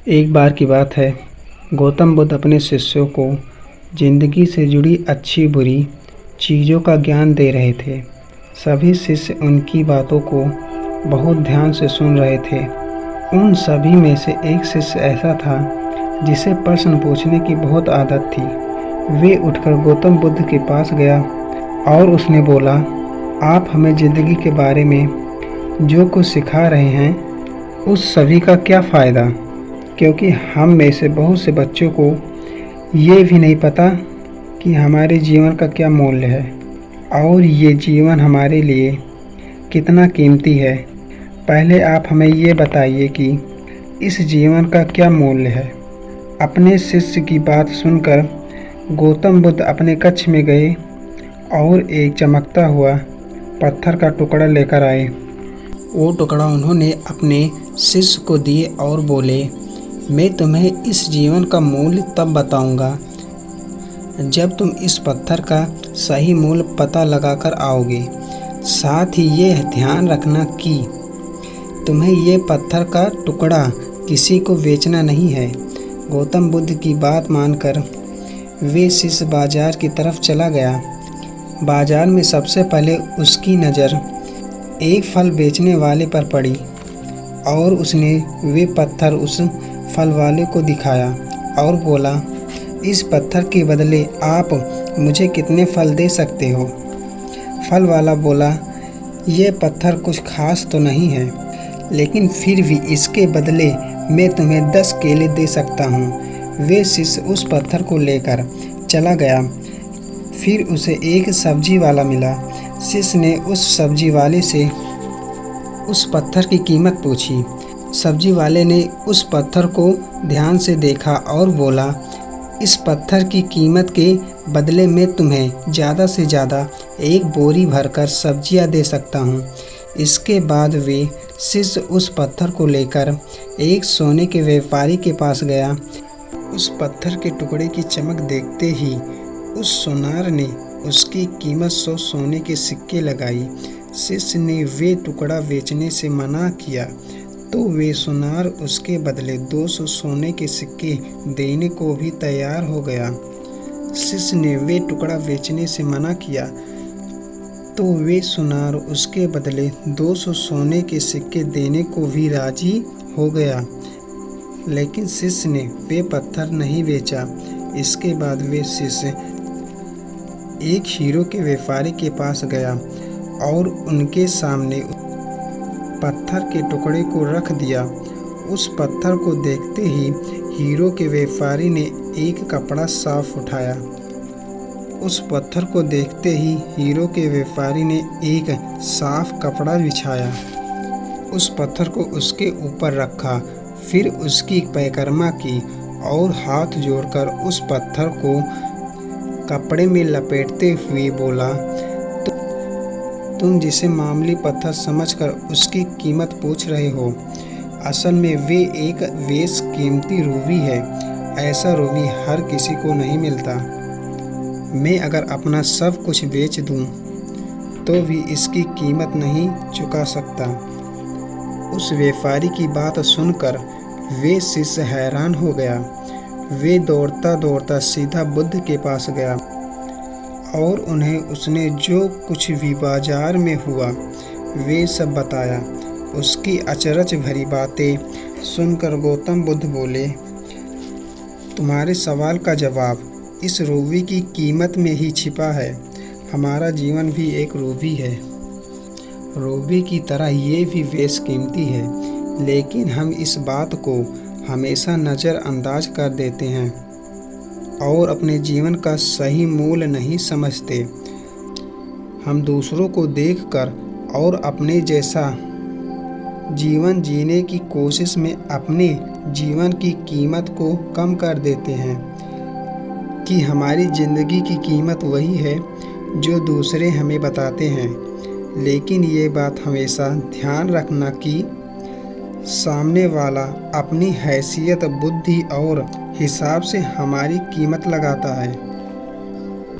एक बार की बात है, गौतम बुद्ध अपने शिष्यों को ज़िंदगी से जुड़ी अच्छी-बुरी चीज़ों का ज्ञान दे रहे थे। सभी शिष्य उनकी बातों को बहुत ध्यान से सुन रहे थे। उन सभी में से एक शिष्य ऐसा था जिसे प्रश्न पूछने की बहुत आदत थी। वे उठकर गौतम बुद्ध के पास गया और उसने बोला, आप हमें ज़िंदगी के बारे में जो कुछ सिखा रहे हैं, उस सभी का क्या फ़ायदा? क्योंकि हम में से बहुत से बच्चों को ये भी नहीं पता कि हमारे जीवन का क्या मूल्य है और ये जीवन हमारे लिए कितना कीमती है। पहले आप हमें ये बताइए कि इस जीवन का क्या मूल्य है। अपने शिष्य की बात सुनकर गौतम बुद्ध अपने कक्ष में गए और एक चमकता हुआ पत्थर का टुकड़ा लेकर आए। वो टुकड़ा उन्होंने अपने शिष्य को दिए और बोले, मैं तुम्हें इस जीवन का मूल्य तब बताऊंगा जब तुम इस पत्थर का सही मूल्य पता लगाकर आओगे। साथ ही ये ध्यान रखना कि तुम्हें ये पत्थर का टुकड़ा किसी को बेचना नहीं है। गौतम बुद्ध की बात मानकर वे शिष्य बाजार की तरफ चला गया। बाजार में सबसे पहले उसकी नज़र एक फल बेचने वाले पर पड़ी और उसने वे पत्थर उस फल वाले को दिखाया और बोला, इस पत्थर के बदले आप मुझे कितने फल दे सकते हो? फल वाला बोला, ये पत्थर कुछ खास तो नहीं है, लेकिन फिर भी इसके बदले मैं तुम्हें 10 केले दे सकता हूँ। वे शिष्य उस पत्थर को लेकर चला गया। फिर उसे एक सब्जी वाला मिला। शिष्य ने उस सब्जी वाले से उस पत्थर की कीमत पूछी। सब्जी वाले ने उस पत्थर को ध्यान से देखा और बोला, इस पत्थर की कीमत के बदले मैं तुम्हें ज़्यादा से ज़्यादा एक बोरी भरकर सब्जियां दे सकता हूँ। इसके बाद वे शिष्य उस पत्थर को लेकर एक सोने के व्यापारी के पास गया। उस पत्थर के टुकड़े की चमक देखते ही उस सोनार ने उसकी कीमत 100 सोने के सिक्के लगाई। शिष्य ने वे टुकड़ा बेचने से मना किया तो वे सोनार उसके बदले 200 सोने के सिक्के देने को भी तैयार हो गया। शिष्य ने वे टुकड़ा बेचने से मना किया तो वे सोनार उसके बदले 200 सोने के सिक्के देने को भी राजी हो गया। लेकिन शिष्य ने वे पत्थर नहीं बेचा। इसके बाद वे शिष्य एक हीरो के व्यापारी के पास गया और उनके सामने पत्थर के टुकड़े को रख दिया। उस पत्थर को देखते ही हीरो के व्यापारी ने एक कपड़ा साफ उठाया। उस पत्थर को देखते ही हीरो के व्यापारी ने एक साफ कपड़ा बिछाया। उस पत्थर को उसके ऊपर रखा। फिर उसकी परिक्रमा की और हाथ जोड़कर उस पत्थर को कपड़े में लपेटते हुए बोला, तुम जिसे मामूली पत्थर समझकर उसकी कीमत पूछ रहे हो, असल में वे एक बेशकीमती रूबी है। ऐसा रूबी हर किसी को नहीं मिलता। मैं अगर अपना सब कुछ बेच दूं, तो भी इसकी कीमत नहीं चुका सकता। उस व्यापारी की बात सुनकर वे शिष्य हैरान हो गया। वे दौड़ता दौड़ता सीधा बुद्ध के पास गया और उन्हें उसने जो कुछ भी बाजार में हुआ वे सब बताया। उसकी अचरज भरी बातें सुनकर गौतम बुद्ध बोले, तुम्हारे सवाल का जवाब इस रूबी की कीमत में ही छिपा है। हमारा जीवन भी एक रूबी है। रूबी की तरह ये भी बेशकीमती है, लेकिन हम इस बात को हमेशा नज़रअंदाज कर देते हैं और अपने जीवन का सही मूल्य नहीं समझते। हम दूसरों को देखकर और अपने जैसा जीवन जीने की कोशिश में अपने जीवन की कीमत को कम कर देते हैं कि हमारी ज़िंदगी की कीमत वही है जो दूसरे हमें बताते हैं। लेकिन ये बात हमेशा ध्यान रखना कि सामने वाला अपनी हैसियत, बुद्धि और हिसाब से हमारी कीमत लगाता है।